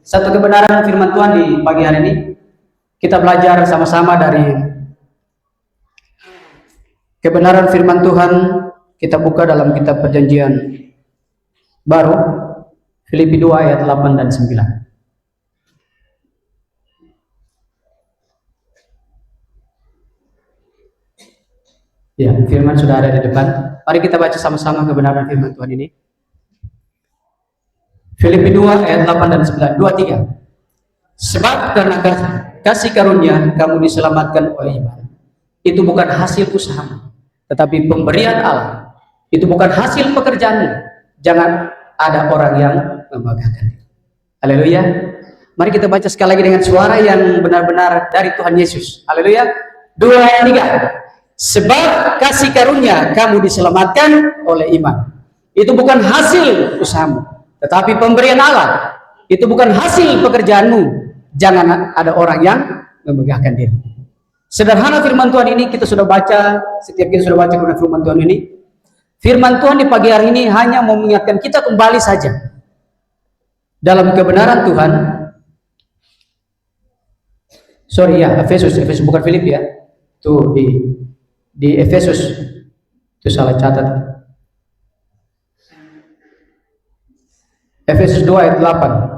Satu kebenaran firman Tuhan di pagi hari ini, kita belajar sama-sama dari kebenaran firman Tuhan. Kita buka dalam kitab Perjanjian Baru, Filipi 2 ayat 8 dan 9. Ya, firman sudah ada di depan. Mari kita baca sama-sama kebenaran firman Tuhan ini. Filipi 2 ayat 8 dan 9. 2, 3. Sebab karena kasih karunia kamu diselamatkan oleh iman. Itu bukan hasil usahamu, tetapi pemberian Allah. Itu bukan hasil pekerjaanmu. Jangan ada orang yang membanggakan diri. Haleluya. Mari kita baca sekali lagi dengan suara yang benar-benar dari Tuhan Yesus. Haleluya. 2 ayat 3. Sebab kasih karunia kamu diselamatkan oleh iman. Itu bukan hasil usahamu, tetapi pemberian Allah. Itu bukan hasil pekerjaanmu. Jangan ada orang yang membanggakan diri. Sederhana firman Tuhan ini kita sudah baca, setiap kita sudah baca firman Tuhan ini. Firman Tuhan di pagi hari ini hanya mau mengingatkan kita kembali saja dalam kebenaran Tuhan. Sorry ya, Efesus bukan Filipi ya. Tuh di Efesus itu salah catat. Efesus 2 ayat 8.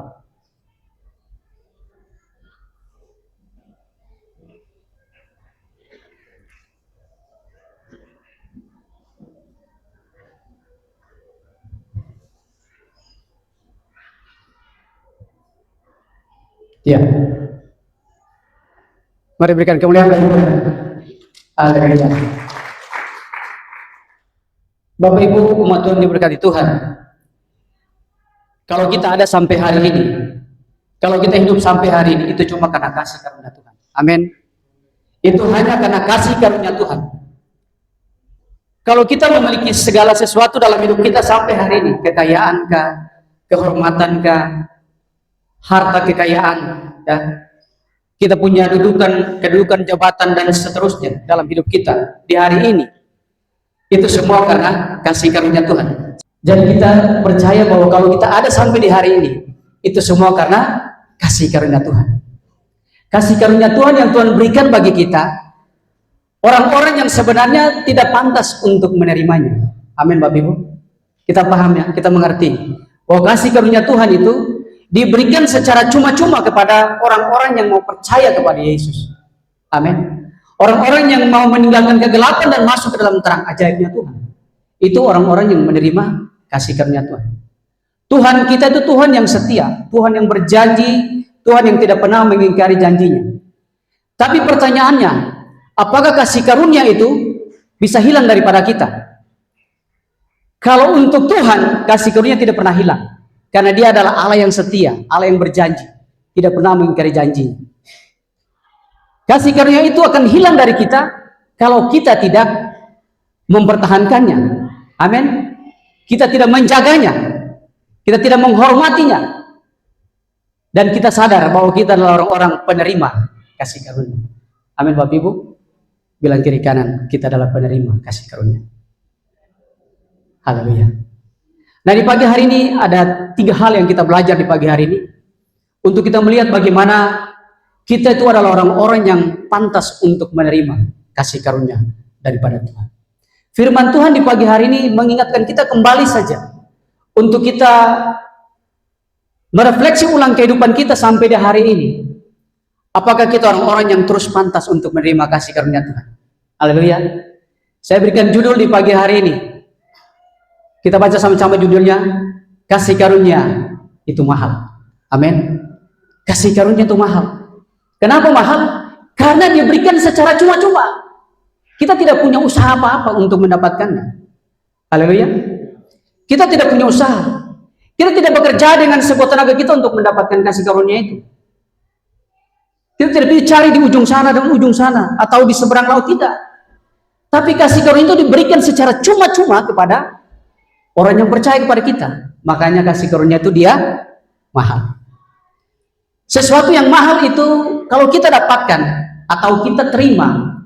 Ya. Mari berikan kemuliaan bagi Tuhan. Haleluya. Bapak Ibu umat Tuhan diberkati Tuhan. Kalau kita ada sampai hari ini, kalau kita hidup sampai hari ini, itu cuma karena kasih karunia Tuhan. Amin. Itu hanya karena kasih karunia Tuhan. Kalau kita memiliki segala sesuatu dalam hidup kita sampai hari ini, kekayaan kah, kehormatan kah, harta kekayaan, ya, kita punya kedudukan jabatan dan seterusnya dalam hidup kita di hari ini, itu semua karena kasih karunia Tuhan. Jadi kita percaya bahwa kalau kita ada sampai di hari ini, itu semua karena kasih karunia Tuhan. Kasih karunia Tuhan yang Tuhan berikan bagi kita, orang-orang yang sebenarnya tidak pantas untuk menerimanya. Amin Bapak Ibu. Kita paham ya, kita mengerti bahwa kasih karunia Tuhan itu diberikan secara cuma-cuma kepada orang-orang yang mau percaya kepada Yesus. Amin. Orang-orang yang mau meninggalkan kegelapan dan masuk ke dalam terang ajaibnya Tuhan. Itu orang-orang yang menerima kasih karunia Tuhan. Tuhan kita itu Tuhan yang setia, Tuhan yang berjanji, Tuhan yang tidak pernah mengingkari janjinya. Tapi pertanyaannya, apakah kasih karunia itu bisa hilang daripada kita? Kalau untuk Tuhan, kasih karunia tidak pernah hilang. Karena dia adalah Allah yang setia, Allah yang berjanji, tidak pernah mengingkari janjinya. Kasih karunia itu akan hilang dari kita kalau kita tidak mempertahankannya. Amin. Kita tidak menjaganya, kita tidak menghormatinya, dan kita sadar bahwa kita adalah orang-orang penerima kasih karunia. Amin Bapak Ibu. Bilang kiri kanan, kita adalah penerima kasih karunia. Haleluya. Nah di pagi hari ini ada 3 hal yang kita belajar di pagi hari ini untuk kita melihat bagaimana kita itu adalah orang-orang yang pantas untuk menerima kasih karunia daripada Tuhan. Firman Tuhan di pagi hari ini mengingatkan kita kembali saja untuk kita merefleksi ulang kehidupan kita sampai di hari ini. Apakah kita orang-orang yang terus pantas untuk menerima kasih karunia Tuhan? Haleluya. Saya berikan judul di pagi hari ini. Kita baca sama-sama judulnya, kasih karunia itu mahal. Amin. Kasih karunia itu mahal. Kenapa mahal? Karena diberikan secara cuma-cuma. Kita tidak punya usaha apa-apa untuk mendapatkannya. Haleluya. Kita tidak punya usaha. Kita tidak bekerja dengan sekuat tenaga kita untuk mendapatkan kasih karunia itu. Kita tidak dicari di ujung sana dan ujung sana atau di seberang laut, tidak. Tapi kasih karunia itu diberikan secara cuma-cuma kepada orang yang percaya kepada kita. Makanya kasih karunia itu dia mahal. Sesuatu yang mahal itu kalau kita dapatkan atau kita terima,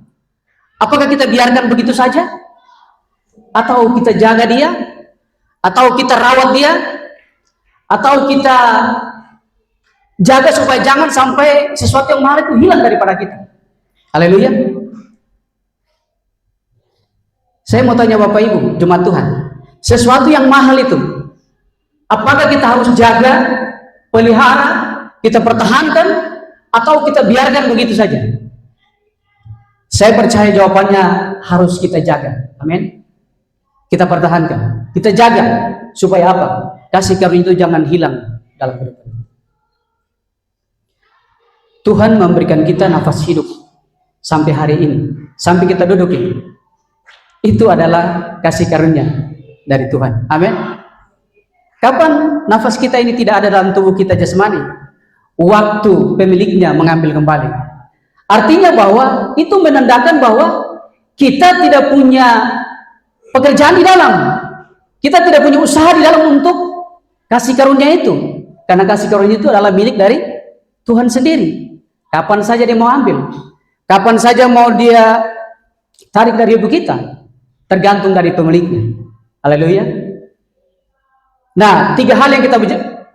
apakah kita biarkan begitu saja? Atau kita jaga dia? Atau kita rawat dia? Atau kita Jaga supaya jangan sampai sesuatu yang mahal itu hilang daripada kita. Haleluya. Saya mau tanya Bapak Ibu, jemaat Tuhan, sesuatu yang mahal itu, apakah kita harus jaga, pelihara, kita pertahankan, atau kita biarkan begitu saja? Saya percaya jawabannya harus kita jaga. Amin. Kita pertahankan, kita jaga, supaya apa? Kasih karunia itu jangan hilang dalam kehidupan. Tuhan memberikan kita nafas hidup sampai hari ini, sampai kita duduk ini. Itu adalah kasih karunia dari Tuhan. Amin. Kapan nafas kita ini tidak ada dalam tubuh kita jasmani? Waktu pemiliknya mengambil kembali. Artinya bahwa itu menandakan bahwa kita tidak punya pekerjaan di dalam. Kita tidak punya usaha di dalam untuk kasih karunia itu. Karena kasih karunia itu adalah milik dari Tuhan sendiri. Kapan saja dia mau ambil, kapan saja mau dia tarik dari hidup kita, tergantung dari pemiliknya. Haleluya. Nah, 3 hal yang kita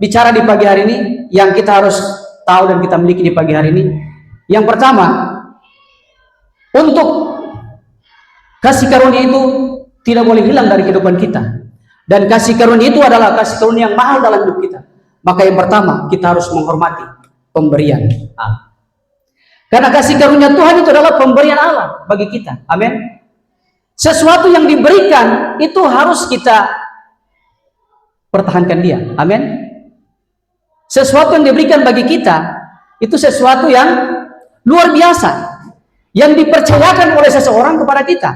bicara di pagi hari ini, yang kita harus tahu dan kita miliki di pagi hari ini. Yang pertama, untuk kasih karunia itu tidak boleh hilang dari kehidupan kita. Dan kasih karunia itu adalah kasih karunia yang mahal dalam hidup kita. Maka yang pertama, kita harus menghormati pemberian Allah. Karena kasih karunia Tuhan itu adalah pemberian Allah bagi kita. Amin. Sesuatu yang diberikan itu harus kita pertahankan dia. Amin. Sesuatu yang diberikan bagi kita itu sesuatu yang luar biasa, yang dipercayakan oleh seseorang kepada kita.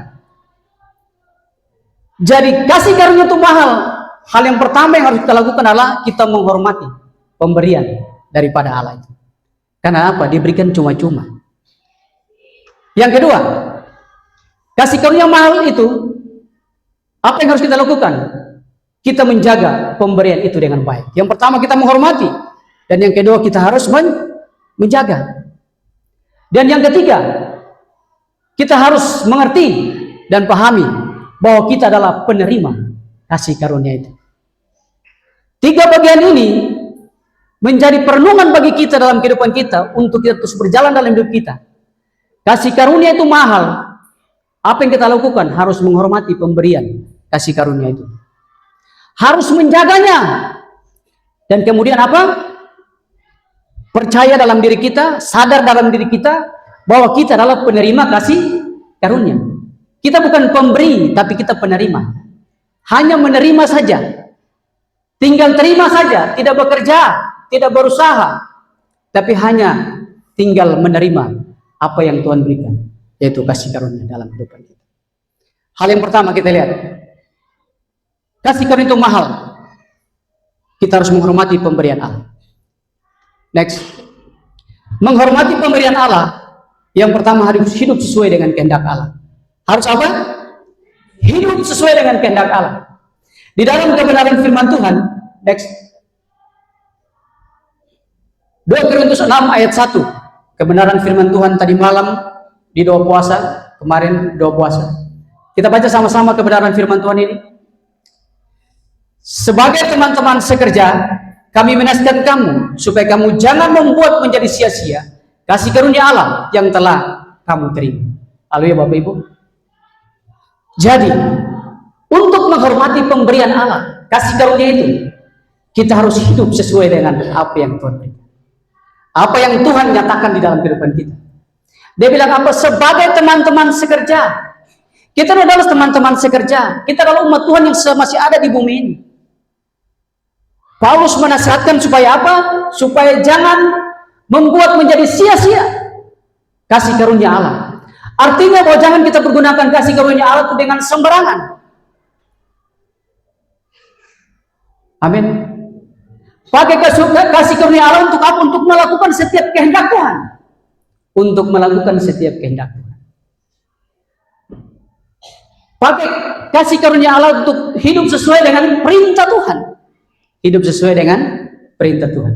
Jadi kasih karunia itu mahal. Hal yang pertama yang harus kita lakukan adalah kita menghormati pemberian daripada Allah itu. Karena apa? Diberikan cuma-cuma. Yang kedua, kasih karunia mahal itu, apa yang harus kita lakukan? Kita menjaga pemberian itu dengan baik. Yang pertama kita menghormati, dan yang kedua kita harus menjaga. Dan yang ketiga, kita harus mengerti dan pahami bahwa kita adalah penerima kasih karunia itu. 3 bagian ini menjadi perenungan bagi kita dalam kehidupan kita untuk kita terus berjalan dalam hidup kita. Kasih karunia itu mahal. Apa yang kita lakukan? Harus menghormati pemberian kasih karunia itu. Harus menjaganya. Dan kemudian apa? Percaya dalam diri kita, sadar dalam diri kita bahwa kita adalah penerima kasih karunia. Kita bukan pemberi, tapi kita penerima. Hanya menerima saja. Tinggal terima saja, tidak bekerja, tidak berusaha, tapi hanya tinggal menerima apa yang Tuhan berikan, yaitu kasih karunia dalam kehidupan kita. Hal yang pertama kita lihat, kasih karunia itu mahal. Kita harus menghormati pemberian Allah. Next, menghormati pemberian Allah. Yang pertama harus hidup sesuai dengan kehendak Allah. Harus apa? Hidup sesuai dengan kehendak Allah. Di dalam kebenaran firman Tuhan, next, 2 Korintus 6 ayat 1. Kebenaran firman Tuhan tadi malam di doa puasa, kemarin doa puasa. Kita baca sama-sama kebenaran firman Tuhan ini. Sebagai teman-teman sekerja, kami menasihatkan kamu supaya kamu jangan membuat menjadi sia-sia kasih karunia Allah yang telah kamu terima. Haleluya Bapak Ibu. Jadi, untuk menghormati pemberian Allah, kasih karunia itu, kita harus hidup sesuai dengan apa yang Tuhan berikan. Apa yang Tuhan nyatakan di dalam kehidupan kita. Dia bilang apa? Sebagai teman-teman sekerja. Kita adalah teman-teman sekerja. Kita adalah umat Tuhan yang masih ada di bumi ini. Paulus menasihatkan supaya apa? Supaya jangan membuat menjadi sia-sia kasih karunia Allah. Artinya bahwa jangan kita pergunakan kasih karunia Allah itu dengan sembarangan. Amin. Pakai kasih karunia Allah untuk apa? Untuk melakukan setiap kehendak Tuhan. Untuk melakukan setiap kehendak Tuhan. Pakai kasih karunia Allah untuk hidup sesuai dengan perintah Tuhan. Hidup sesuai dengan perintah Tuhan.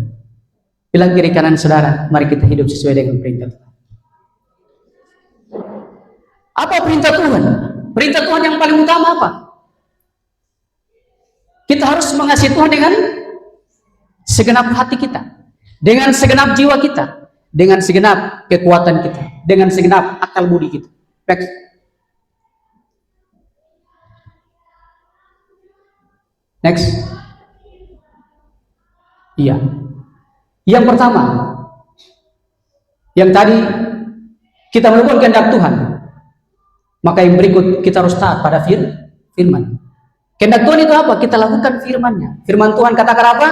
Bilang kiri kanan saudara, mari kita hidup sesuai dengan perintah Tuhan. Apa perintah Tuhan? Perintah Tuhan yang paling utama apa? Kita harus mengasihi Tuhan dengan segenap hati kita, dengan segenap jiwa kita, dengan segenap kekuatan kita, dengan segenap akal budi kita. Next. Iya. Yang pertama, yang tadi kita melakukan kehendak Tuhan, maka yang berikut kita harus taat pada firman. Kehendak Tuhan itu apa? Kita lakukan firman-Nya. Firman Tuhan katakan apa?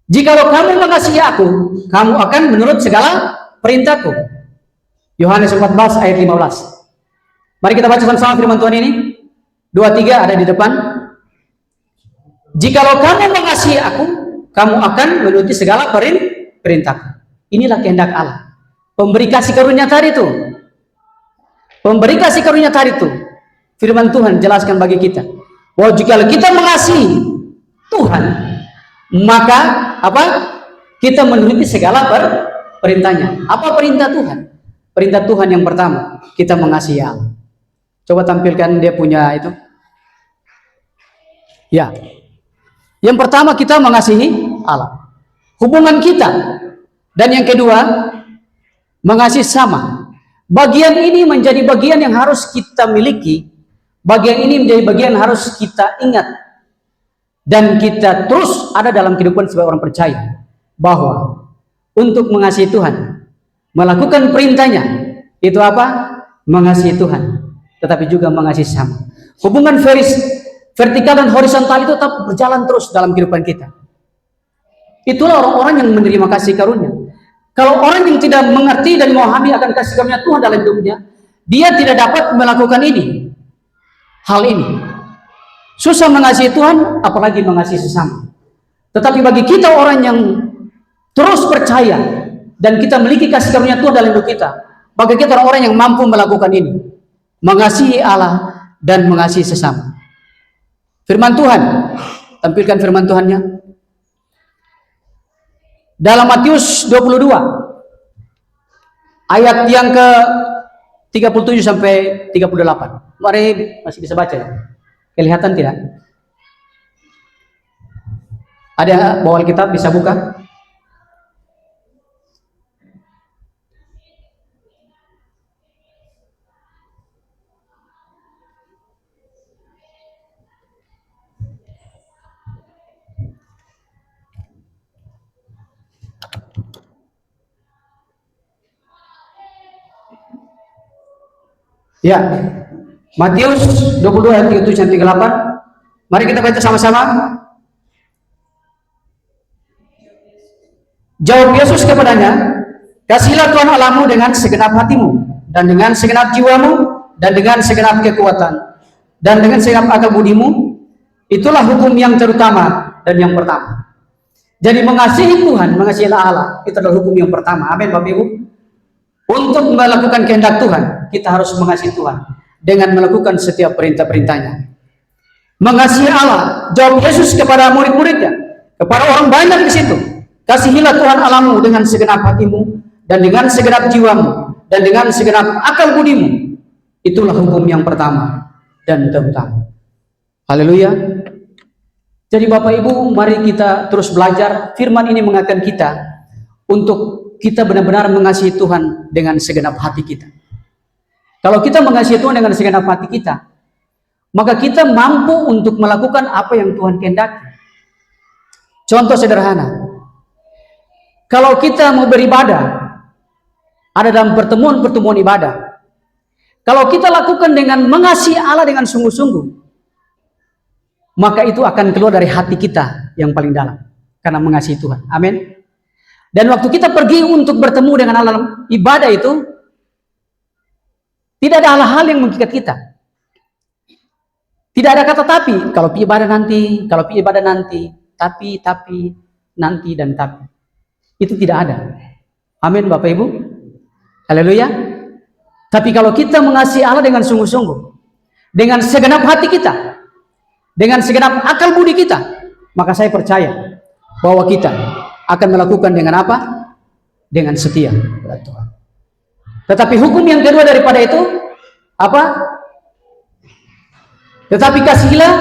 Jikalau kamu mengasihi aku, kamu akan menurut segala perintahku. Yohanes 14 ayat 15. Mari kita baca sama-sama firman Tuhan ini. 2-3 ada di depan. Jikalau kamu mengasihi aku, kamu akan menuruti segala perintahku. Inilah kehendak Allah. Pemberi kasih karunia tadi itu. Pemberi kasih karunia tadi itu. Firman Tuhan jelaskan bagi kita bahwa jikalau kita mengasihi Tuhan, maka apa? Kita menuruti segala perintahnya. Apa perintah Tuhan? Perintah Tuhan yang pertama, kita mengasihi Allah. Coba tampilkan dia punya itu. Ya. Yang pertama kita mengasihi Allah. Hubungan kita. Dan yang kedua, mengasihi sama. Bagian ini menjadi bagian yang harus kita miliki. Bagian ini menjadi bagian yang harus kita ingat. Dan kita terus ada dalam kehidupan sebagai orang percaya. Bahwa untuk mengasihi Tuhan, melakukan perintahnya, itu apa? Mengasihi Tuhan. Tetapi juga mengasihi sama. Hubungan vertikal dan horizontal itu tetap berjalan terus dalam kehidupan kita. Itulah orang-orang yang menerima kasih karunia. Kalau orang yang tidak mengerti dan memahami akan kasih karunia Tuhan dalam hidupnya, dia tidak dapat melakukan ini. Hal ini. Susah mengasihi Tuhan, apalagi mengasihi sesama. Tetapi bagi kita orang yang terus percaya dan kita memiliki kasih karunia Tuhan dalam hidup kita, bagi kita orang-orang yang mampu melakukan ini, mengasihi Allah dan mengasihi sesama. Firman Tuhan, tampilkan firman Tuhannya. Dalam Matius 22 ayat yang ke 37 sampai 38. Mari masih bisa baca ya. Kelihatan tidak? Ada bawa Alkitab bisa buka? Ya, Matius 22 ayat 37 sampai 38. Mari kita baca sama-sama. Jawab Yesus kepadanya, kasihilah Tuhan Allahmu dengan segenap hatimu, dan dengan segenap jiwamu, dan dengan segenap kekuatan, dan dengan segenap akal budimu. Itulah hukum yang terutama dan yang pertama. Jadi mengasihi Tuhan, mengasihilah Allah, itu adalah hukum yang pertama. Amin Bapak Ibu. Untuk melakukan kehendak Tuhan, kita harus mengasihi Tuhan dengan melakukan setiap perintah-perintahnya. Mengasihi Allah, jawab Yesus kepada murid-muridnya, kepada orang banyak di situ. Kasihilah Tuhan Allahmu dengan segenap hatimu, dan dengan segenap jiwamu, dan dengan segenap akal budimu. Itulah hukum yang pertama dan terutama. Haleluya. Jadi Bapak Ibu, mari kita terus belajar. Firman ini mengingatkan kita untuk kita benar-benar mengasihi Tuhan dengan segenap hati kita. Kalau kita mengasihi Tuhan dengan segenap hati kita, maka kita mampu untuk melakukan apa yang Tuhan kehendaki. Contoh sederhana. Kalau kita mau beribadah, ada dalam pertemuan-pertemuan ibadah. Kalau kita lakukan dengan mengasihi Allah dengan sungguh-sungguh, maka itu akan keluar dari hati kita yang paling dalam. Karena mengasihi Tuhan. Amin. Dan waktu kita pergi untuk bertemu dengan Allah dalam ibadah itu, tidak ada hal-hal yang mengikat kita. Tidak ada kata tapi, kalau ibadah nanti, tapi, nanti, dan tapi. Itu tidak ada. Amin Bapak Ibu. Haleluya. Tapi kalau kita mengasihi Allah dengan sungguh-sungguh, dengan segenap hati kita, dengan segenap akal budi kita, maka saya percaya bahwa kita akan melakukan dengan apa? Dengan setia kepada Tuhan. Tetapi hukum yang kedua daripada itu apa? Tetapi kasihilah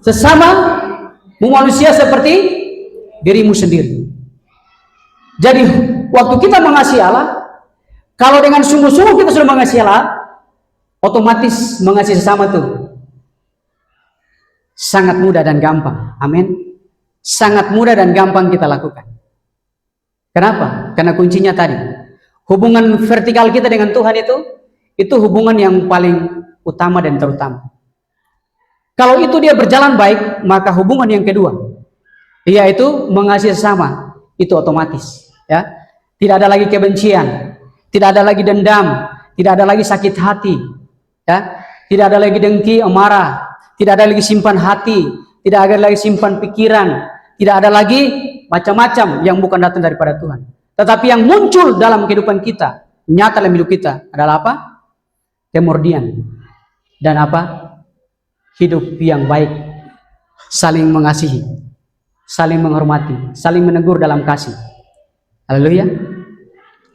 sesama manusia seperti dirimu sendiri. Jadi waktu kita mengasihi Allah, kalau dengan sungguh-sungguh kita sudah mengasihi Allah, otomatis mengasihi sesama tuh sangat mudah dan gampang. Amin. Sangat mudah dan gampang kita lakukan. Kenapa? Karena kuncinya tadi, hubungan vertikal kita dengan Tuhan itu hubungan yang paling utama dan terutama. Kalau itu dia berjalan baik, maka hubungan yang kedua, yaitu mengasihi sesama, itu otomatis. Ya, tidak ada lagi kebencian, tidak ada lagi dendam, tidak ada lagi sakit hati, ya, tidak ada lagi dengki, amarah, tidak ada lagi simpan hati, tidak ada lagi simpan pikiran, tidak ada lagi macam-macam yang bukan datang daripada Tuhan. Tetapi yang muncul dalam kehidupan kita, nyata dalam hidup kita adalah apa? Kemurnian dan apa? Hidup yang baik, saling mengasihi, saling menghormati, saling menegur dalam kasih. Haleluya.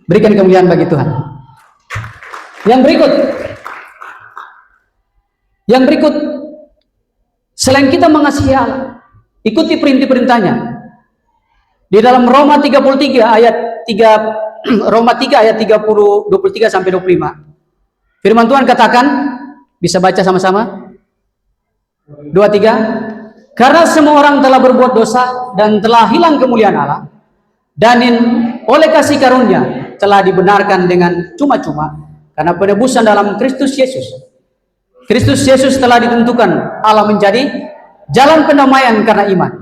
Berikan kemuliaan bagi Tuhan. Yang berikut, selain kita mengasihi Allah, ikuti perintah-perintahnya. Di dalam Roma 33 ayat 3, Roma 3 ayat 30, 23 sampai 25. Firman Tuhan katakan, bisa baca sama-sama? 23. Karena semua orang telah berbuat dosa dan telah hilang kemuliaan Allah, dan oleh kasih karunia telah dibenarkan dengan cuma-cuma karena penebusan dalam Kristus Yesus. Kristus Yesus telah ditentukan Allah menjadi jalan pendamaian karena iman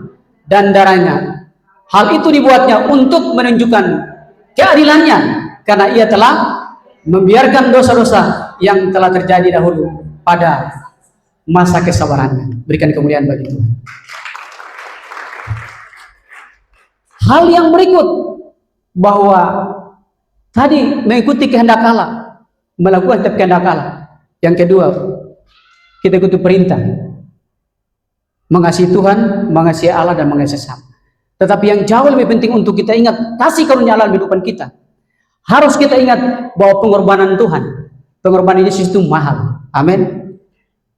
dan darahnya. Hal itu dibuatnya untuk menunjukkan keadilannya karena ia telah membiarkan dosa-dosa yang telah terjadi dahulu pada masa kesabarannya. Berikan kemuliaan bagi Tuhan. Hal yang berikut, bahwa tadi mengikuti kehendak Allah, melakukan kehendak Allah. Yang kedua, kita ikuti perintah, mengasihi Tuhan, mengasihi Allah, dan mengasihi sesama. Tetapi yang jauh lebih penting untuk kita ingat, kasih karunia Allah dalam kehidupan kita, harus kita ingat bahwa pengorbanan Tuhan, pengorbanan Yesus itu mahal. Amin.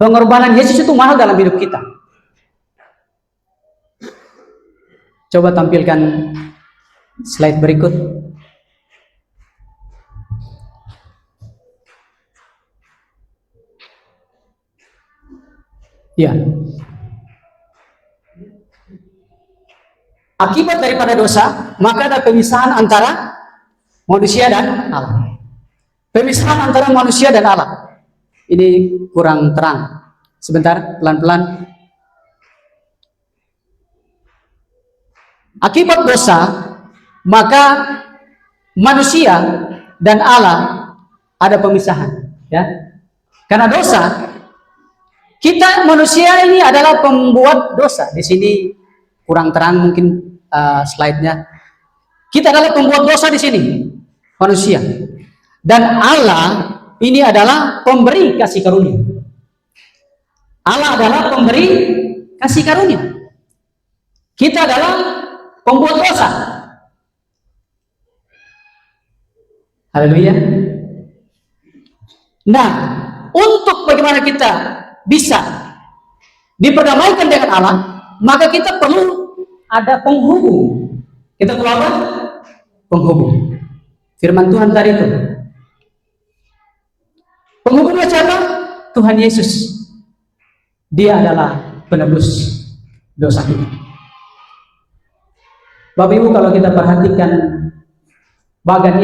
Pengorbanan Yesus itu mahal dalam hidup kita. Coba tampilkan slide berikut. Ya. Akibat daripada dosa, maka ada pemisahan antara manusia dan Allah. Pemisahan antara manusia dan Allah. Ini kurang terang. Sebentar, pelan-pelan. Akibat dosa, maka manusia dan Allah ada pemisahan, ya. Karena dosa, kita manusia ini adalah pembuat dosa. Di sini kurang terang mungkin slide-nya. Kita adalah pembuat dosa di sini, manusia. Dan Allah ini adalah pemberi kasih karunia. Allah adalah pemberi kasih karunia. Kita adalah pembuat dosa. Haleluya. Nah, untuk bagaimana kita bisa diperdamaikan dengan Allah, maka kita perlu ada penghubung. Kita perlu apa? Penghubung. Firman Tuhan tadi itu. Penghubungnya siapa? Tuhan Yesus. Dia adalah penebus dosa kita. Bapak Ibu, kalau kita perhatikan bagian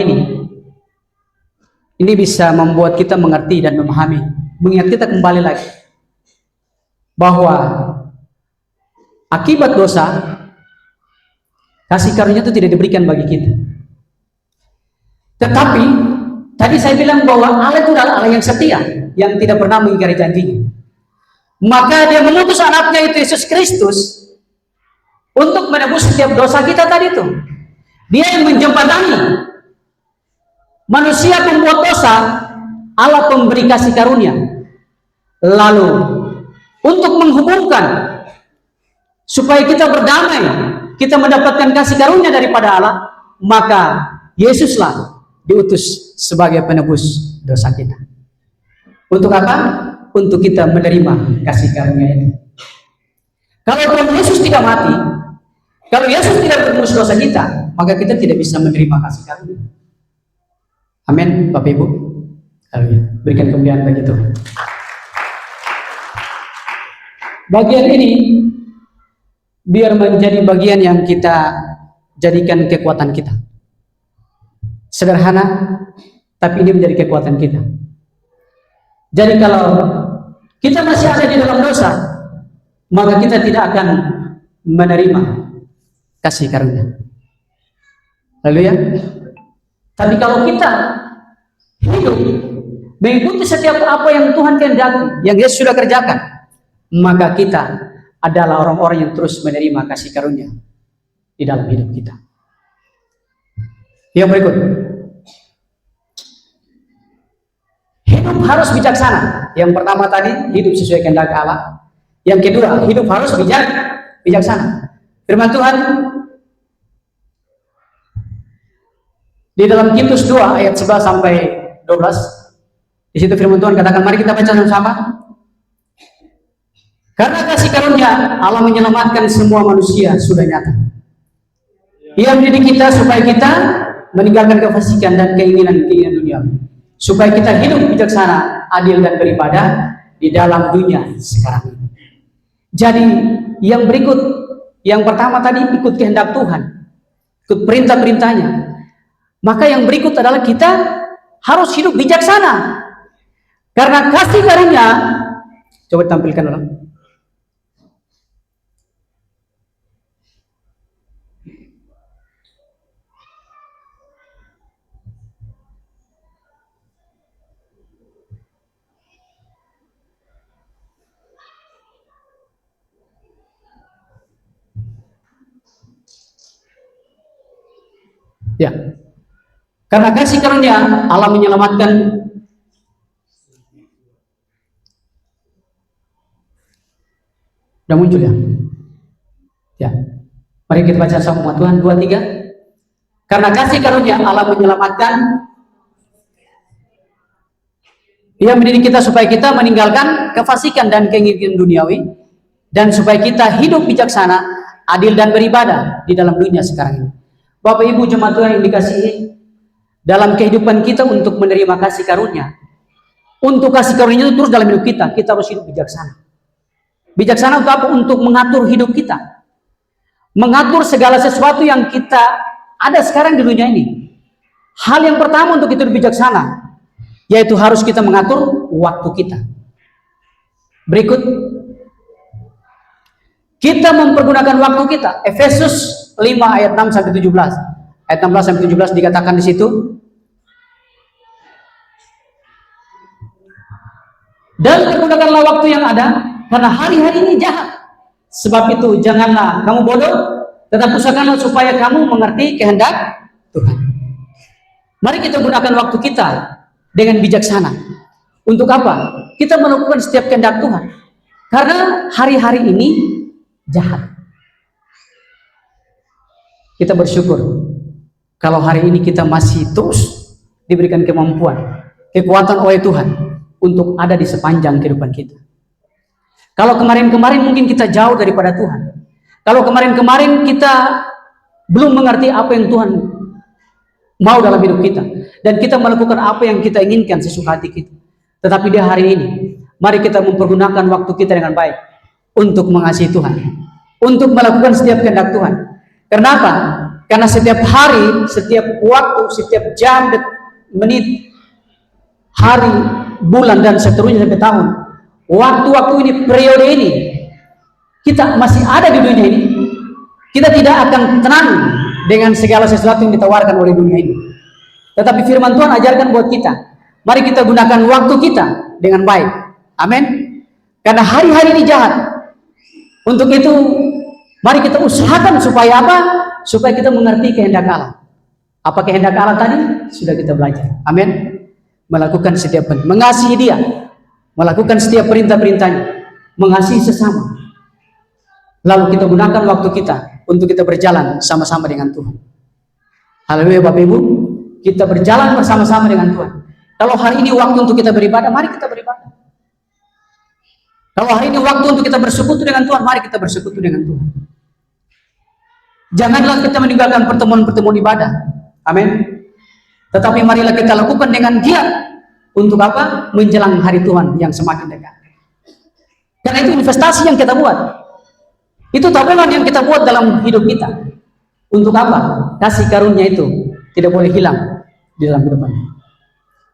ini bisa membuat kita mengerti dan memahami, mengingat kita kembali lagi bahwa akibat dosa, kasih karunia itu tidak diberikan bagi kita. Tetapi tadi saya bilang bahwa Allah itu adalah Allah yang setia, yang tidak pernah mengingkari janjinya. Maka dia mengutus anaknya itu Yesus Kristus untuk menebus setiap dosa kita tadi itu. Dia yang menjembatani manusia pembuat dosa, Allah pemberi kasih karunia. Lalu untuk menghubungkan supaya kita berdamai, kita mendapatkan kasih karunia daripada Allah, maka Yesuslah diutus sebagai penebus dosa kita. Untuk apa? Untuk kita menerima kasih karunia itu. Kalau Tuhan Yesus tidak mati, kalau Yesus tidak menebus dosa kita, maka kita tidak bisa menerima kasih karunia. Amin, Bapak Ibu. Haleluya. Berikan kemuliaan bagi Tuhan. Bagian ini biar menjadi bagian yang kita jadikan kekuatan kita. Sederhana, tapi ini menjadi kekuatan kita. Jadi kalau kita masih ada di dalam dosa, maka kita tidak akan menerima kasih karunia. Haleluya. Tapi kalau kita hidup mengikuti setiap apa yang Tuhan kehendaki, yang Yesus sudah kerjakan, maka kita adalah orang-orang yang terus menerima kasih karunia di dalam hidup kita. Yang berikut, hidup harus bijaksana. Yang pertama tadi, hidup sesuai kehendak Allah. Yang kedua, hidup harus bijaksana. Firman Tuhan di dalam Titus 2 ayat 11 sampai 12. Di situ firman Tuhan katakan, mari kita baca sama-sama. Karena kasih karunia Allah menyelamatkan semua manusia sudah nyata. Ia mendidik kita supaya kita meninggalkan kefasikan dan keinginan-keinginan dunia, supaya kita hidup bijaksana, adil dan beribadah di dalam dunia sekarang ini. Jadi yang berikut, yang pertama tadi ikut kehendak Tuhan, ikut perintah-perintahnya. Maka yang berikut adalah kita harus hidup bijaksana. Karena kasih karunia, coba tampilkan ulang. Ya. Karena kasih karunia Allah menyelamatkan udah muncul ya? Ya. Mari kita baca sama Tuhan 2-3. Karena kasih karunia Allah menyelamatkan, Ia mendidik kita supaya kita meninggalkan kefasikan dan keinginan duniawi, dan supaya kita hidup bijaksana, adil dan beribadah di dalam dunia sekarang ini. Bapak Ibu jemaat Tuhan yang dikasihi, dalam kehidupan kita untuk menerima kasih karunia, untuk kasih karunia itu terus dalam hidup kita, kita harus hidup bijaksana. Bijaksana untuk apa? Untuk mengatur hidup kita, mengatur segala sesuatu yang kita ada sekarang di dunia ini. Hal yang pertama untuk itu bijaksana, yaitu harus kita mengatur waktu kita. Berikut, kita mempergunakan waktu kita. Efesus 5 ayat 6 sampai 17. Ayat 16 sampai 17 dikatakan di situ. Dan pergunakanlah waktu yang ada, karena hari-hari ini jahat. Sebab itu janganlah kamu bodoh, tetapi usahakanlah supaya kamu mengerti kehendak Tuhan. Mari kita gunakan waktu kita dengan bijaksana. Untuk apa? Kita melakukan setiap kehendak Tuhan. Karena hari-hari ini jahat. Kita bersyukur kalau hari ini kita masih terus diberikan kemampuan, kekuatan oleh Tuhan untuk ada di sepanjang kehidupan kita. Kalau kemarin-kemarin mungkin kita jauh daripada Tuhan. Kalau kemarin-kemarin kita belum mengerti apa yang Tuhan mau dalam hidup kita, dan kita melakukan apa yang kita inginkan sesuka hati kita. Tetapi di hari ini, mari kita mempergunakan waktu kita dengan baik untuk mengasihi Tuhan, untuk melakukan setiap kehendak Tuhan. Kenapa? Karena setiap hari, setiap waktu, setiap jam, menit, hari, bulan, dan seterusnya sampai tahun, waktu-waktu ini, periode ini, kita masih ada di dunia ini. Kita tidak akan tenang dengan segala sesuatu yang ditawarkan oleh dunia ini. Tetapi firman Tuhan ajarkan buat kita, mari kita gunakan waktu kita dengan baik. Amin. Karena hari-hari ini jahat. Untuk itu, mari kita usahakan supaya apa? Supaya kita mengerti kehendak Allah. Apa kehendak Allah tadi? Sudah kita belajar. Amin. Melakukan setiap mengasihi Dia, melakukan setiap perintah-perintahnya, mengasihi sesama. Lalu kita gunakan waktu kita untuk kita berjalan sama-sama dengan Tuhan. Haleluya Bapak Ibu, kita berjalan bersama-sama dengan Tuhan. Kalau hari ini waktu untuk kita beribadah, mari kita beribadah. Kalau hari ini waktu untuk kita bersekutu dengan Tuhan, mari kita bersekutu dengan Tuhan. Janganlah kita meninggalkan pertemuan-pertemuan ibadah. Amin. Tetapi marilah kita lakukan dengan giat. Untuk apa? Menjelang hari Tuhan yang semakin dekat. Karena itu investasi yang kita buat. Itu tabungan yang kita buat dalam hidup kita. Untuk apa? Kasih karunia itu tidak boleh hilang di dalam hidup kita.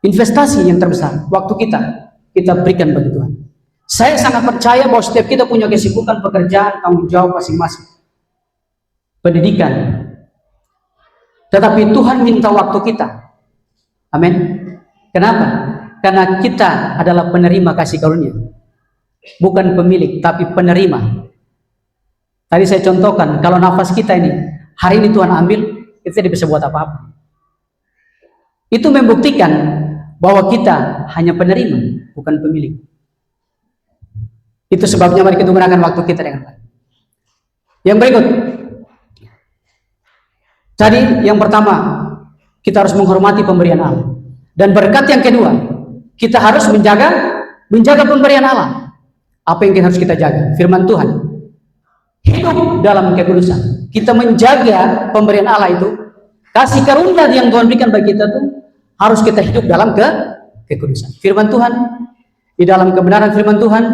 Investasi yang terbesar, waktu kita berikan bagi Tuhan. Saya sangat percaya bahwa setiap kita punya kesibukan, pekerjaan, tanggung jawab masing-masing. Pendidikan. Tetapi Tuhan minta waktu kita. Amin. Kenapa? Karena kita adalah penerima kasih karunia. Bukan pemilik, tapi penerima. Tadi saya contohkan, kalau nafas kita ini, hari ini Tuhan ambil, kita tidak bisa buat apa-apa. Itu membuktikan bahwa kita hanya penerima, bukan pemilik. Itu sebabnya mari kita gunakan waktu kita dengan baik. Yang berikut. Tadi yang pertama, kita harus menghormati pemberian Allah. Dan berkat yang kedua, kita harus menjaga pemberian Allah. Apa yang harus kita jaga? Firman Tuhan. Hidup dalam kekudusan. Kita menjaga pemberian Allah itu, kasih karunia yang Tuhan berikan bagi kita itu, harus kita hidup dalam kekudusan. Firman Tuhan, di dalam kebenaran firman Tuhan,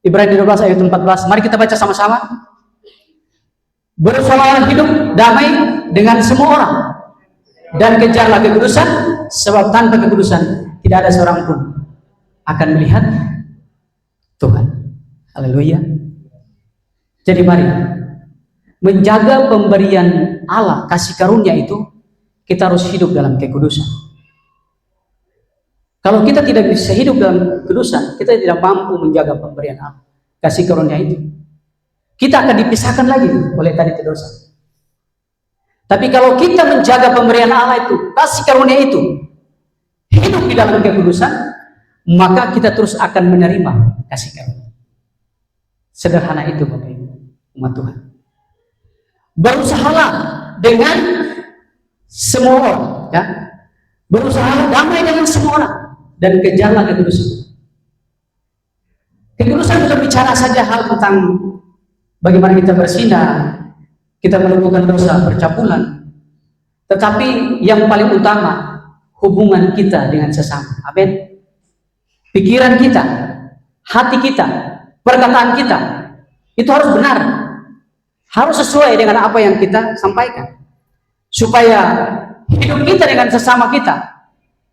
Ibrani 12 ayat 14, mari kita baca sama-sama. Bersolawatlah hidup damai dengan semua orang, dan kejarlah kekudusan, sebab tanpa kekudusan tidak ada seorang pun akan melihat Tuhan. Haleluya. Jadi mari menjaga pemberian Allah, kasih karunia itu, kita harus hidup dalam kekudusan. Kalau kita tidak bisa hidup dalam kekudusan, kita tidak mampu menjaga pemberian Allah, kasih karunia itu. Kita akan dipisahkan lagi oleh tadi dosa. Tapi kalau kita menjaga pemberian Allah itu, kasih karunia itu, hidup di dalam kekudusan, maka kita terus akan menerima kasih karunia. Sederhana itu Bapak Ibu, umat Tuhan. Berusahalah dengan semua orang, ya. Berusahalah damai dengan semua orang dan kejarlah kekudusan. Kekudusan bukan bicara saja hal tentang bagaimana kita bersinar, kita melakukan dosa percabulan, tetapi yang paling utama hubungan kita dengan sesama. Amin. Pikiran kita, hati kita, perkataan kita itu harus benar, harus sesuai dengan apa yang kita sampaikan, supaya hidup kita dengan sesama kita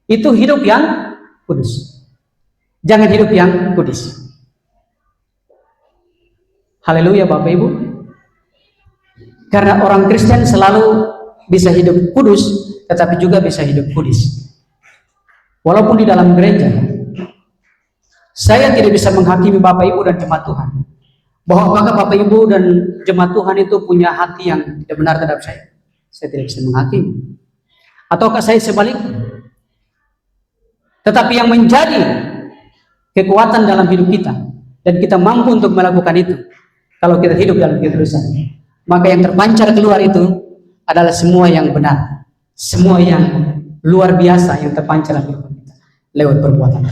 itu hidup yang kudus. Jangan hidup yang kudus. Haleluya Bapak Ibu. Karena orang Kristen selalu bisa hidup kudus, tetapi juga bisa hidup kudus. Walaupun di dalam gereja, saya tidak bisa menghakimi Bapak Ibu dan jemaat Tuhan, bahwa apakah Bapak Ibu dan jemaat Tuhan itu punya hati yang tidak benar terhadap saya. Saya tidak bisa menghakimi. Ataukah saya sebaliknya? Tetapi yang menjadi kekuatan dalam hidup kita, dan kita mampu untuk melakukan itu, kalau kita hidup dalam kekudusan, maka yang terpancar keluar itu adalah semua yang benar, semua yang luar biasa yang terpancar dalam hidup kita lewat perbuatan.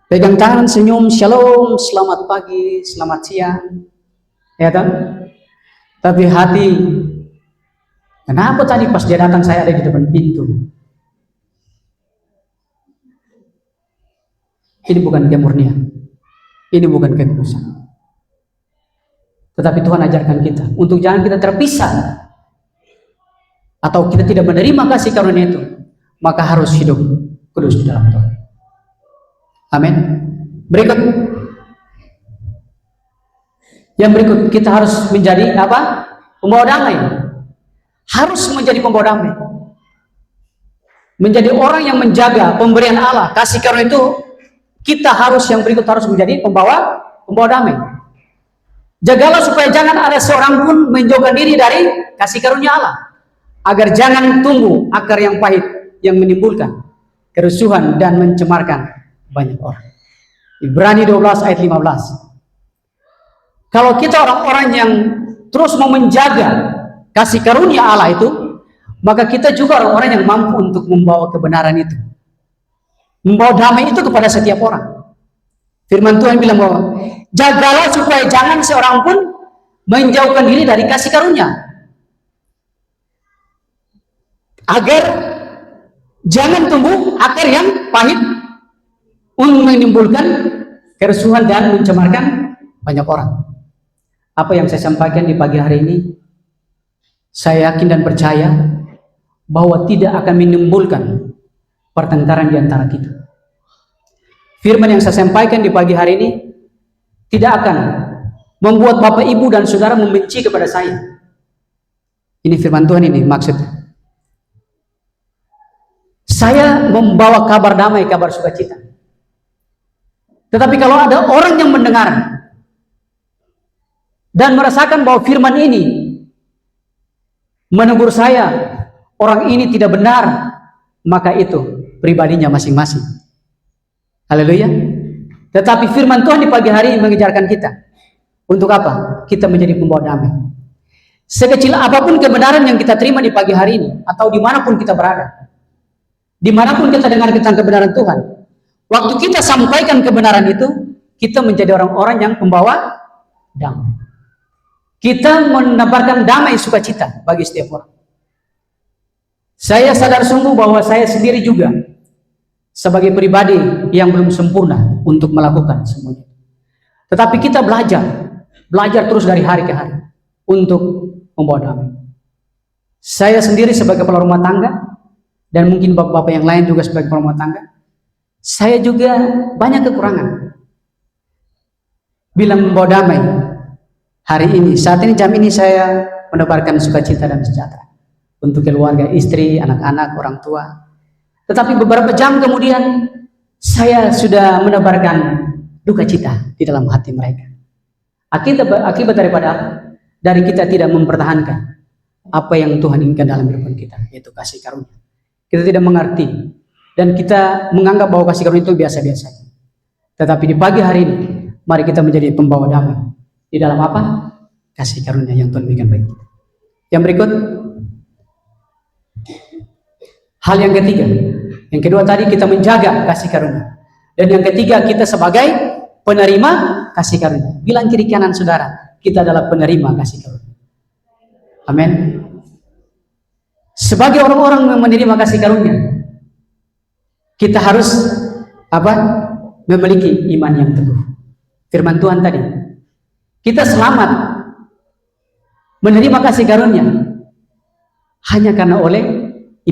Pegang tangan, senyum, shalom, selamat pagi, selamat siang, ya kan? Tapi hati, kenapa tadi pas dia datang saya ada di depan pintu? Ini bukan kemurnian, ini bukan kekudusan. Tetapi Tuhan ajarkan kita untuk jangan kita terpisah, atau kita tidak menerima kasih karunia itu, maka harus hidup kudus di dalam Tuhan. Amin. Berikut, yang berikut, kita harus menjadi apa? Pembawa damai. Harus menjadi pembawa damai. Menjadi orang yang menjaga pemberian Allah, kasih karunia itu, kita harus yang berikut harus menjadi pembawa damai. Jagalah supaya jangan ada seorang pun menjauhkan diri dari kasih karunia Allah, agar jangan tumbuh akar yang pahit yang menimbulkan kerusuhan dan mencemarkan banyak orang. Ibrani 12 ayat 15. Kalau kita orang-orang yang terus mau menjaga kasih karunia Allah itu, maka kita juga orang-orang yang mampu untuk membawa kebenaran itu, membawa damai itu kepada setiap orang. Firman Tuhan bilang bahwa jagalah supaya jangan seorang pun menjauhkan diri dari kasih karunia, agar jangan tumbuh akar yang pahit untuk menimbulkan kerusuhan dan mencemarkan banyak orang. Apa yang saya sampaikan di pagi hari ini, saya yakin dan percaya bahwa tidak akan menimbulkan pertengkaran di antara kita. Firman yang saya sampaikan di pagi hari ini tidak akan membuat Bapak, Ibu, dan Saudara membenci kepada saya. Ini firman Tuhan ini maksudnya. Saya membawa kabar damai, kabar sukacita. Tetapi kalau ada orang yang mendengar dan merasakan bahwa firman ini menegur saya, orang ini tidak benar, maka itu pribadinya masing-masing. Haleluya. Tetapi firman Tuhan di pagi hari mengejarkan kita. Untuk apa? Kita menjadi pembawa damai. Sekecil apapun kebenaran yang kita terima di pagi hari ini, atau dimanapun kita berada, dimanapun kita dengar tentang kebenaran Tuhan, waktu kita sampaikan kebenaran itu, kita menjadi orang-orang yang membawa damai. Kita menebarkan damai sukacita bagi setiap orang. Saya sadar sungguh bahwa saya sendiri juga sebagai pribadi yang belum sempurna untuk melakukan semuanya. Tetapi kita belajar terus dari hari ke hari untuk membawa damai. Saya sendiri sebagai kepala rumah tangga, dan mungkin bapak-bapak yang lain juga sebagai kepala rumah tangga, saya juga banyak kekurangan bilang membawa damai. Hari ini, saat ini, jam ini saya menebarkan sukacita dan sejahtera untuk keluarga, istri, anak-anak, orang tua. Tetapi beberapa jam kemudian saya sudah menebarkan duka cita di dalam hati mereka. Akibat daripada apa? Dari kita tidak mempertahankan apa yang Tuhan inginkan dalam kehidupan kita, yaitu kasih karunia. Kita tidak mengerti dan kita menganggap bahwa kasih karunia itu biasa-biasa. Tetapi di pagi hari ini, mari kita menjadi pembawa damai di dalam apa? Kasih karunia yang Tuhan berikan bagi kita. Yang berikut, hal yang ketiga. Yang kedua tadi kita menjaga kasih karunia. Dan yang ketiga kita sebagai penerima kasih karunia. Bilang kiri kanan saudara, kita adalah penerima kasih karunia. Amin. Sebagai orang-orang yang menerima kasih karunia, kita harus apa? Memiliki iman yang teguh. Firman Tuhan tadi, kita selamat menerima kasih karunia hanya karena oleh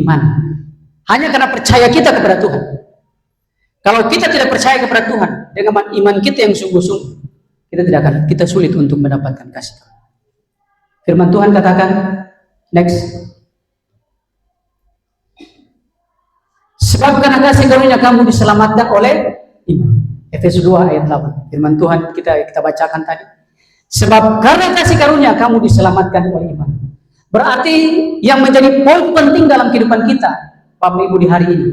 iman. Hanya karena percaya kita kepada Tuhan. Kalau kita tidak percaya kepada Tuhan dengan iman kita yang sungguh-sungguh, kita sulit untuk mendapatkan kasih karunia. Firman Tuhan katakan, next. Sebab karena kasih karunia kamu diselamatkan oleh iman. Efesus 2 ayat 8. Firman Tuhan kita bacakan tadi. Sebab karena kasih karunia kamu diselamatkan oleh iman. Berarti yang menjadi poin penting dalam kehidupan kita, Bapak Ibu, di hari ini,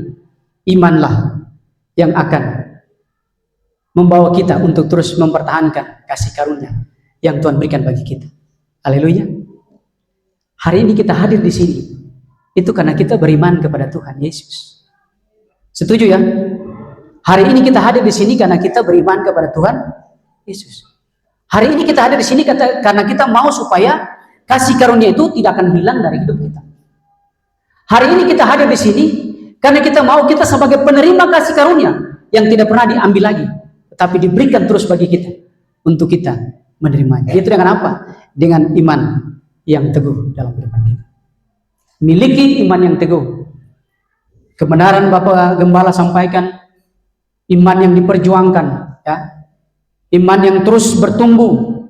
imanlah yang akan membawa kita untuk terus mempertahankan kasih karunia yang Tuhan berikan bagi kita. Haleluya. Hari ini kita hadir di sini itu karena kita beriman kepada Tuhan Yesus. Setuju ya? Hari ini kita hadir di sini karena kita beriman kepada Tuhan Yesus. Hari ini kita hadir di sini karena kita mau supaya kasih karunia itu tidak akan hilang dari hidup kita. Hari ini kita hadir di sini karena kita mau kita sebagai penerima kasih karunia yang tidak pernah diambil lagi, tetapi diberikan terus bagi kita untuk kita menerimanya. Itu dengan apa? Dengan iman yang teguh dalam kehidupan kita. Miliki iman yang teguh. Kebenaran Bapak Gembala sampaikan, iman yang diperjuangkan, ya. Iman yang terus bertumbuh,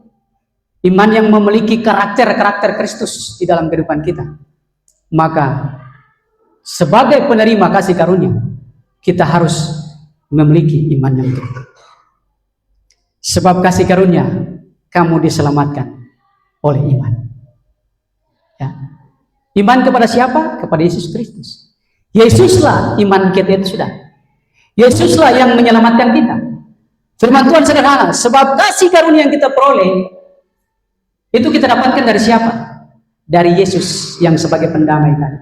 iman yang memiliki karakter Kristus di dalam kehidupan kita. Maka sebagai penerima kasih karunia, kita harus memiliki iman yang teguh. Sebab kasih karunia kamu diselamatkan oleh iman. Ya. Iman kepada siapa? Kepada Yesus Kristus. Yesuslah iman kita itu sudah. Yesuslah yang menyelamatkan kita. Firman Tuhan sederhana, sebab kasih karunia yang kita peroleh itu kita dapatkan dari siapa? Dari Yesus yang sebagai pendamai tadi,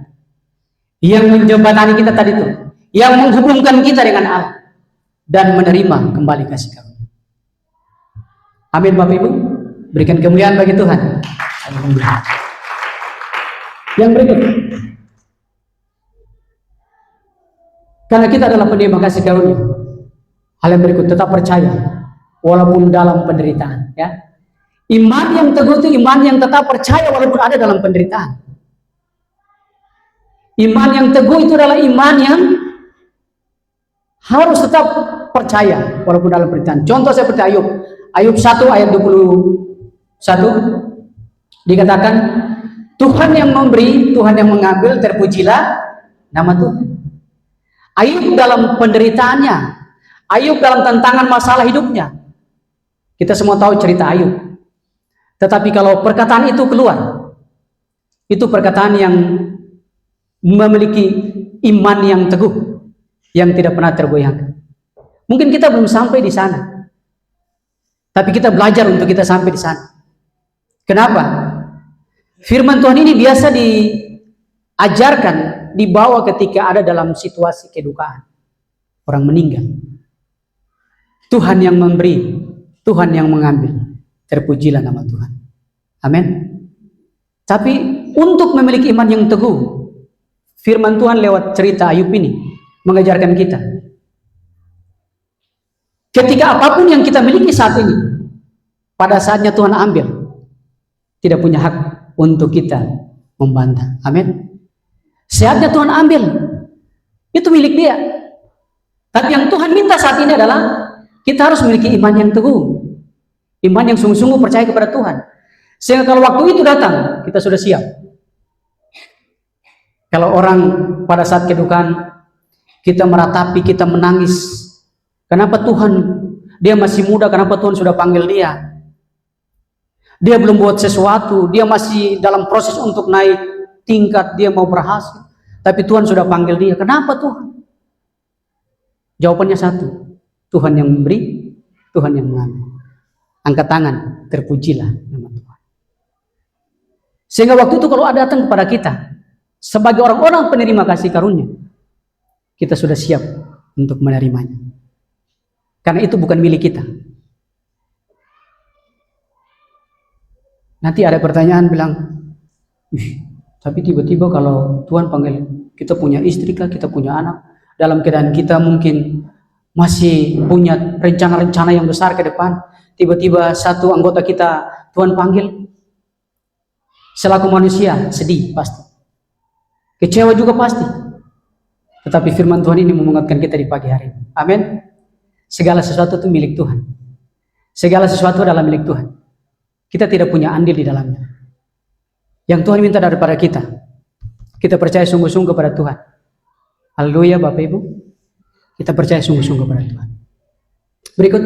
yang menjembatani kita tadi itu, yang menghubungkan kita dengan Allah dan menerima kembali kasih karunia. Amin Bapak Ibu. Berikan kemuliaan bagi Tuhan. Alhamdulillah. Yang berikut. Karena kita adalah penerima kasih karunia. Hal yang berikut, tetap percaya walaupun dalam penderitaan, ya. Iman yang teguh itu iman yang tetap percaya walaupun ada dalam penderitaan. Iman yang teguh itu adalah iman yang harus tetap percaya walaupun dalam penderitaan. Contoh seperti Ayub. Ayub 1 ayat 21 dikatakan, Tuhan yang memberi, Tuhan yang mengambil, terpujilah nama Tuhan. Ayub dalam penderitaannya, Ayub dalam tantangan masalah hidupnya. Kita semua tahu cerita Ayub. Tetapi kalau perkataan itu keluar, itu perkataan yang memiliki iman yang teguh, yang tidak pernah tergoyahkan. Mungkin kita belum sampai di sana, tapi kita belajar untuk kita sampai di sana. Kenapa? Firman Tuhan ini biasa diajarkan, dibawa ketika ada dalam situasi kedukaan. Orang meninggal. Tuhan yang memberi, Tuhan yang mengambil. Terpujilah nama Tuhan. Amin. Tapi untuk memiliki iman yang teguh, firman Tuhan lewat cerita Ayub ini mengajarkan kita. Ketika apapun yang kita miliki saat ini, pada saatnya Tuhan ambil, tidak punya hak untuk kita membantah. Amin. Saatnya Tuhan ambil, itu milik Dia. Tapi yang Tuhan minta saat ini adalah kita harus memiliki iman yang teguh. Iman yang sungguh-sungguh percaya kepada Tuhan. Sehingga kalau waktu itu datang, kita sudah siap. Kalau orang pada saat kedukaan, kita meratapi, kita menangis. Kenapa Tuhan, dia masih muda, kenapa Tuhan sudah panggil dia? Dia belum buat sesuatu, dia masih dalam proses untuk naik tingkat, dia mau berhasil. Tapi Tuhan sudah panggil dia, kenapa Tuhan? Jawabannya satu, Tuhan yang memberi, Tuhan yang mengambil. Angkat tangan, terpujilah nama Tuhan. Sehingga waktu itu kalau ada datang kepada kita, sebagai orang-orang penerima kasih karunia, kita sudah siap untuk menerimanya. Karena itu bukan milik kita. Nanti ada pertanyaan bilang, tapi tiba-tiba kalau Tuhan panggil, kita punya istri kah, kita punya anak, dalam keadaan kita mungkin masih punya rencana-rencana yang besar ke depan, tiba-tiba satu anggota kita Tuhan panggil, selaku manusia sedih pasti, kecewa juga pasti. Tetapi firman Tuhan ini mengingatkan kita di pagi hari. Amin. Segala sesuatu itu milik Tuhan. Segala sesuatu adalah milik Tuhan. Kita tidak punya andil di dalamnya. Yang Tuhan minta daripada kita, kita percaya sungguh-sungguh kepada Tuhan. Haleluya Bapak Ibu. Kita percaya sungguh-sungguh kepada Tuhan. Berikut.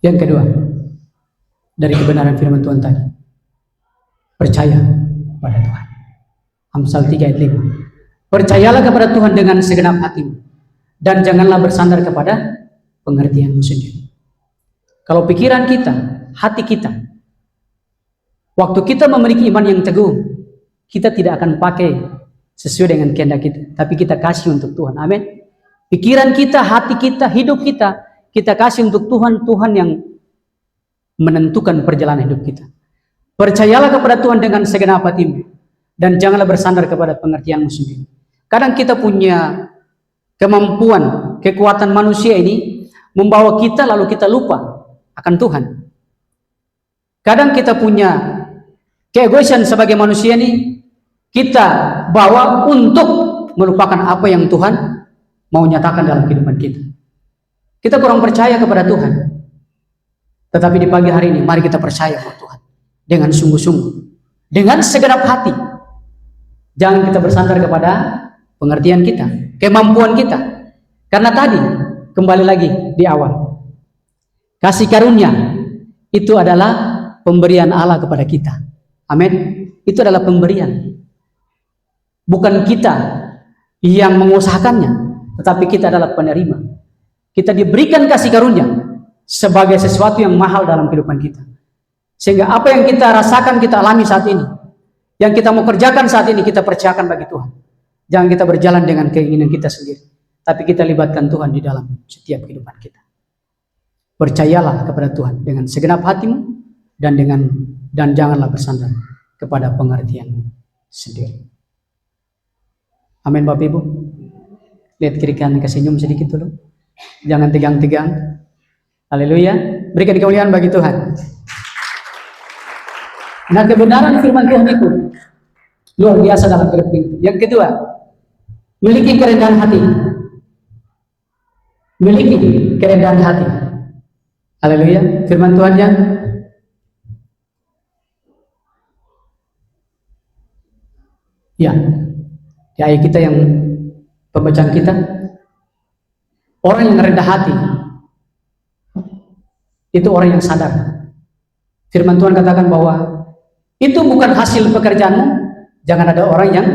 Yang kedua, dari kebenaran firman Tuhan tadi, percaya pada Tuhan. Amsal 3 ayat 5. Percayalah kepada Tuhan dengan segenap hatimu, dan janganlah bersandar kepada pengertianmu sendiri. Kalau pikiran kita, hati kita, waktu kita memiliki iman yang teguh, kita tidak akan pakai sesuai dengan kehendak kita, tapi kita kasih untuk Tuhan. Amin. Pikiran kita, hati kita, hidup kita, kita kasih untuk Tuhan, Tuhan yang menentukan perjalanan hidup kita. Percayalah kepada Tuhan dengan segenap hatimu, dan janganlah bersandar kepada pengertianmu sendiri. Kadang kita punya kemampuan, kekuatan manusia ini membawa kita lalu kita lupa akan Tuhan. Kadang kita punya keegoisan sebagai manusia ini, kita bawa untuk melupakan apa yang Tuhan mau nyatakan dalam kehidupan kita. Kita kurang percaya kepada Tuhan. Tetapi di pagi hari ini, mari kita percaya kepada Tuhan dengan sungguh-sungguh, dengan segenap hati. Jangan kita bersandar kepada pengertian kita, kemampuan kita. Karena tadi, kembali lagi di awal, kasih karunia itu adalah pemberian Allah kepada kita. Amin. Itu adalah pemberian. Bukan kita yang mengusahakannya, tetapi kita adalah penerima. Kita diberikan kasih karunia sebagai sesuatu yang mahal dalam kehidupan kita. Sehingga apa yang kita rasakan, kita alami saat ini, yang kita mau kerjakan saat ini, kita percayakan bagi Tuhan. Jangan kita berjalan dengan keinginan kita sendiri, tapi kita libatkan Tuhan di dalam setiap kehidupan kita. Percayalah kepada Tuhan dengan segenap hatimu dan janganlah bersandar kepada pengertian sendiri. Amin Bapak Ibu. Lihat kiri kanan, senyum sedikit dulu. Jangan tegang-tegang. Haleluya. Berikan kemuliaan bagi Tuhan. Nah, kebenaran firman Tuhan itu luar biasa dalam hidup kita. Yang kedua, miliki kerendahan hati. Miliki kerendahan hati. Haleluya. Firman Tuhannya ya, di ayat kita yang pembacaan kita, orang yang rendah hati itu orang yang sadar. Firman Tuhan katakan bahwa itu bukan hasil pekerjaanmu. Jangan ada orang yang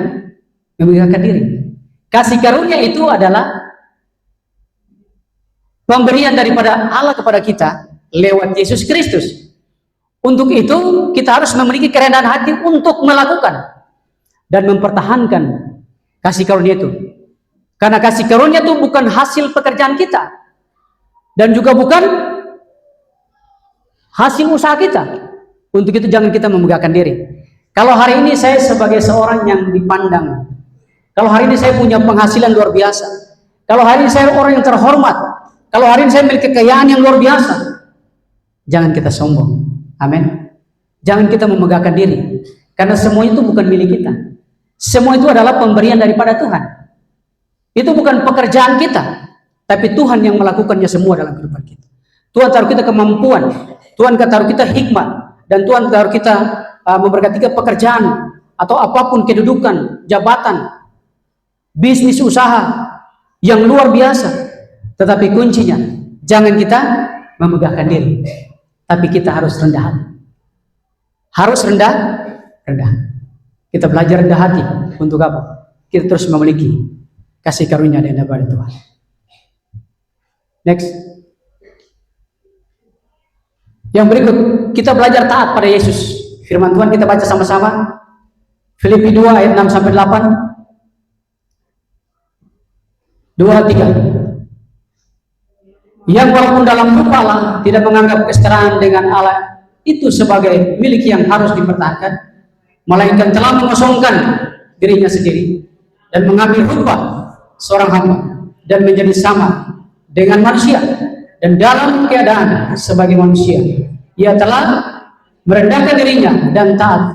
memegahkan diri. Kasih karunia itu adalah pemberian daripada Allah kepada kita lewat Yesus Kristus. Untuk itu kita harus memiliki kerendahan hati untuk melakukan dan mempertahankan kasih karunia itu. Karena kasih karunia itu bukan hasil pekerjaan kita dan juga bukan hasil usaha kita. Untuk itu jangan kita memegahkan diri. Kalau hari ini saya sebagai seorang yang dipandang, kalau hari ini saya punya penghasilan luar biasa, kalau hari ini saya orang yang terhormat, kalau hari ini saya memiliki kekayaan yang luar biasa, jangan kita sombong. Amin. Jangan kita memegahkan diri, karena semua itu bukan milik kita. Semua itu adalah pemberian daripada Tuhan. Itu bukan pekerjaan kita, tapi Tuhan yang melakukannya semua dalam kehidupan kita. Tuhan taruh kita kemampuan, Tuhan taruh kita hikmat, dan Tuhan taruh kita memberkati pekerjaan atau apapun, kedudukan, jabatan, bisnis, usaha yang luar biasa. Tetapi kuncinya jangan kita memegahkan diri, tapi kita harus rendah hati. Harus rendah. Kita belajar rendah hati untuk apa? Kita terus memiliki kasih karunia daripada Tuhan. Next. Yang berikut, kita belajar taat pada Yesus. Firman Tuhan kita baca sama-sama. Filipi 2 ayat 6 sampai 8. 2, 3. Yang walaupun dalam rupa Allah tidak menganggap kesetaraan dengan Allah itu sebagai milik yang harus dipertahankan, melainkan telah mengosongkan dirinya sendiri dan mengambil rupa seorang hamba dan menjadi sama dengan manusia. Dan dalam keadaan sebagai manusia, ia telah merendahkan dirinya dan taat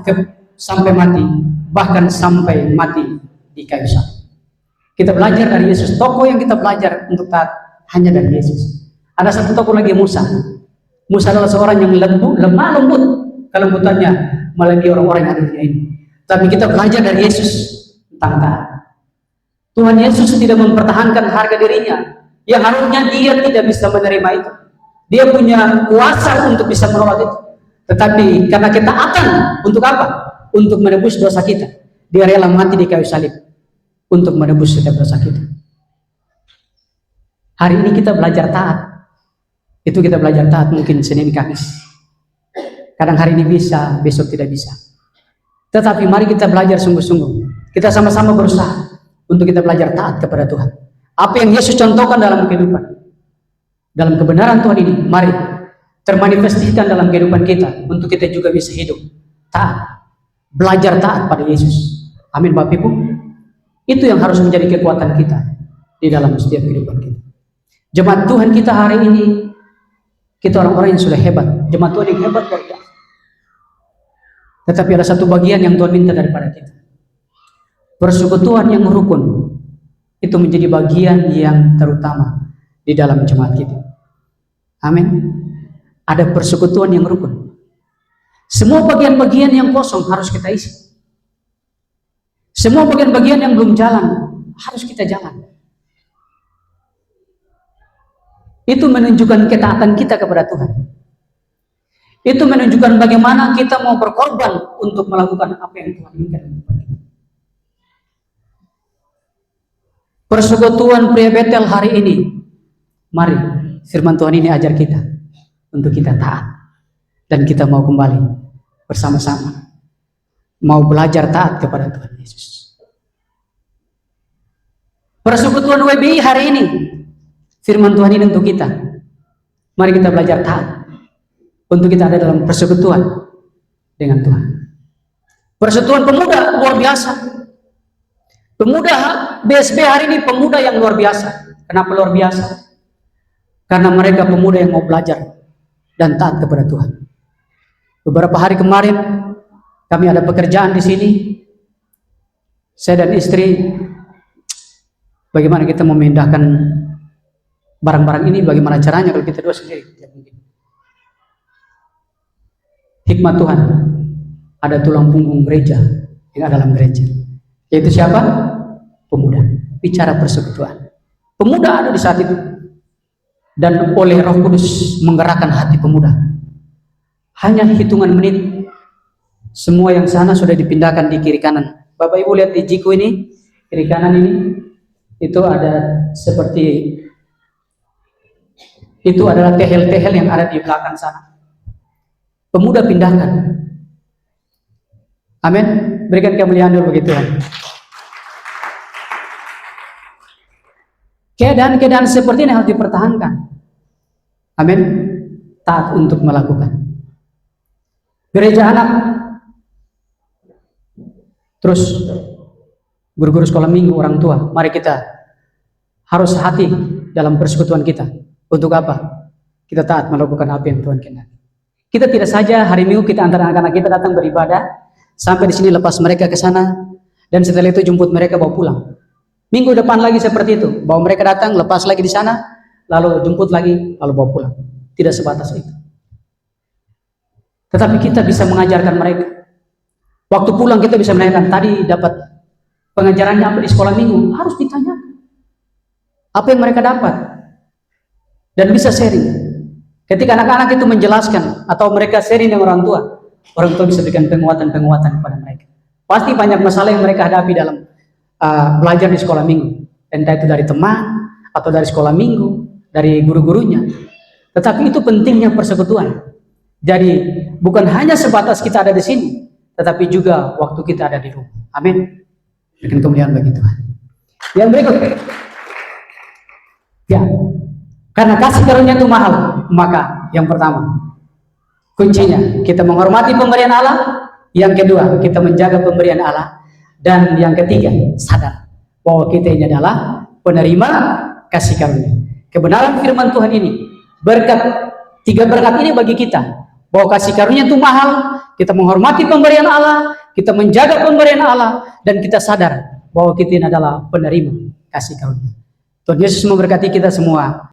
sampai mati, bahkan sampai mati di kayu salib. Kita belajar dari Yesus. Tokoh yang kita belajar untuk taat hanya dari Yesus. Ada satu tokoh lagi, Musa. Musa adalah seorang yang lemah lembut, kelembutannya melebihi orang-orang yang ada di dunia ini. Tapi kita belajar dari Yesus tentang taat. Tuhan Yesus tidak mempertahankan harga dirinya, yang harusnya dia tidak bisa menerima itu. Dia punya kuasa untuk bisa merawat itu. Tetapi karena ketaatan untuk apa? Untuk menebus dosa kita. Dia rela mati di kayu salib untuk menebus setiap dosa kita. Hari ini kita belajar taat. Itu kita belajar taat mungkin Senin Kamis. Kadang hari ini bisa, besok tidak bisa. Tetapi mari kita belajar sungguh-sungguh. Kita sama-sama berusaha untuk kita belajar taat kepada Tuhan. Apa yang Yesus contohkan dalam kehidupan, dalam kebenaran Tuhan ini, mari termanifestasikan dalam kehidupan kita untuk kita juga bisa hidup taat, belajar taat pada Yesus. Amin Bapak Ibu. Itu yang harus menjadi kekuatan kita di dalam setiap kehidupan kita. Jemaat Tuhan kita hari ini, kita orang-orang yang sudah hebat, jemaat Tuhan yang hebat luar biasa. Tetapi ada satu bagian yang Tuhan minta daripada kita. Persekutuan yang rukun itu menjadi bagian yang terutama di dalam jemaat kita. Amin. Ada persekutuan yang rukun. Semua bagian-bagian yang kosong harus kita isi. Semua bagian-bagian yang belum jalan harus kita jalan. Itu menunjukkan ketaatan kita kepada Tuhan. Itu menunjukkan bagaimana kita mau berkorban untuk melakukan apa yang Tuhan inginkan. Persekutuan pria Betel hari ini, mari firman Tuhan ini ajar kita untuk kita taat dan kita mau kembali bersama-sama mau belajar taat kepada Tuhan Yesus. Persekutuan WBI hari ini, firman Tuhan ini untuk kita Mari kita belajar taat untuk kita ada dalam persekutuan dengan Tuhan. Persekutuan pemuda luar biasa. Pemuda BSB hari ini pemuda yang luar biasa. Kenapa luar biasa? Karena mereka pemuda yang mau belajar dan taat kepada Tuhan. Beberapa hari kemarin kami ada pekerjaan di sini. Saya dan istri, bagaimana kita memindahkan barang-barang ini, bagaimana caranya kalau kita dua sendiri. Hikmat Tuhan, ada tulang punggung gereja yang ada dalam gereja. Yaitu siapa? Pemuda. Bicara persekutuan. Pemuda ada di saat itu. Dan oleh Roh Kudus menggerakkan hati pemuda. Hanya hitungan menit, semua yang sana sudah dipindahkan di kiri kanan. Bapak Ibu lihat di jiku ini, kiri kanan ini, itu ada seperti, itu adalah tehel-tehel yang ada di belakang sana. Pemuda pindahkan. Amin. Berikan kemuliaan dulu bagi Tuhan. Keadaan-keadaan seperti ini harus dipertahankan. Amin. Taat untuk melakukan. Gereja anak, terus guru-guru sekolah minggu, orang tua, mari kita harus hati dalam persekutuan kita. Untuk apa? Kita taat melakukan apa yang Tuhan kehendaki. Kita tidak saja hari Minggu kita antara anak-anak kita datang beribadah, sampai di sini lepas mereka ke sana, dan setelah itu jemput mereka bawa pulang. Minggu depan lagi seperti itu, bawa mereka datang, lepas lagi di sana, lalu jemput lagi, lalu bawa pulang. Tidak sebatas itu. Tetapi kita bisa mengajarkan mereka. Waktu pulang kita bisa menanyakan, tadi dapat pengajarannya apa di sekolah minggu? Harus ditanya. Apa yang mereka dapat? Dan bisa sharing. Ketika anak-anak itu menjelaskan, atau mereka sharing dengan orang tua bisa berikan penguatan-penguatan kepada mereka. Pasti banyak masalah yang mereka hadapi dalam belajar di sekolah minggu. Entah itu dari teman, atau dari sekolah minggu, dari guru-gurunya. Tetapi itu pentingnya persekutuan. Jadi bukan hanya sebatas kita ada di sini, tetapi juga waktu kita ada di rumah. Amin. Berikan kemuliaan bagi Tuhan. Yang berikut, ya, karena kasih karunia itu mahal, maka yang pertama, kuncinya kita menghormati pemberian Allah. Yang kedua, kita menjaga pemberian Allah. Dan yang ketiga, sadar bahwa kita ini adalah penerima kasih karunia. Kebenaran firman Tuhan ini, tiga berkat ini bagi kita. Bahwa kasih karunia itu mahal, kita menghormati pemberian Allah, kita menjaga pemberian Allah, dan kita sadar bahwa kita ini adalah penerima kasih karunia. Tuhan Yesus memberkati kita semua.